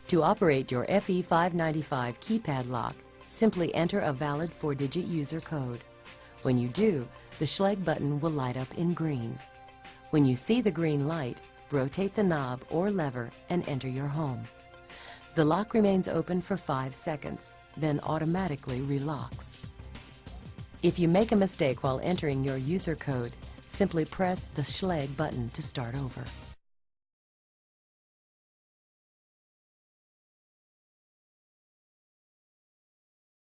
To operate your FE595 keypad lock, simply enter a valid 4-digit user code. When you do, the Schlage button will light up in green. When you see the green light, rotate the knob or lever and enter your home. The lock remains open for 5 seconds, then automatically relocks. If you make a mistake while entering your user code, simply press the Schlage button to start over.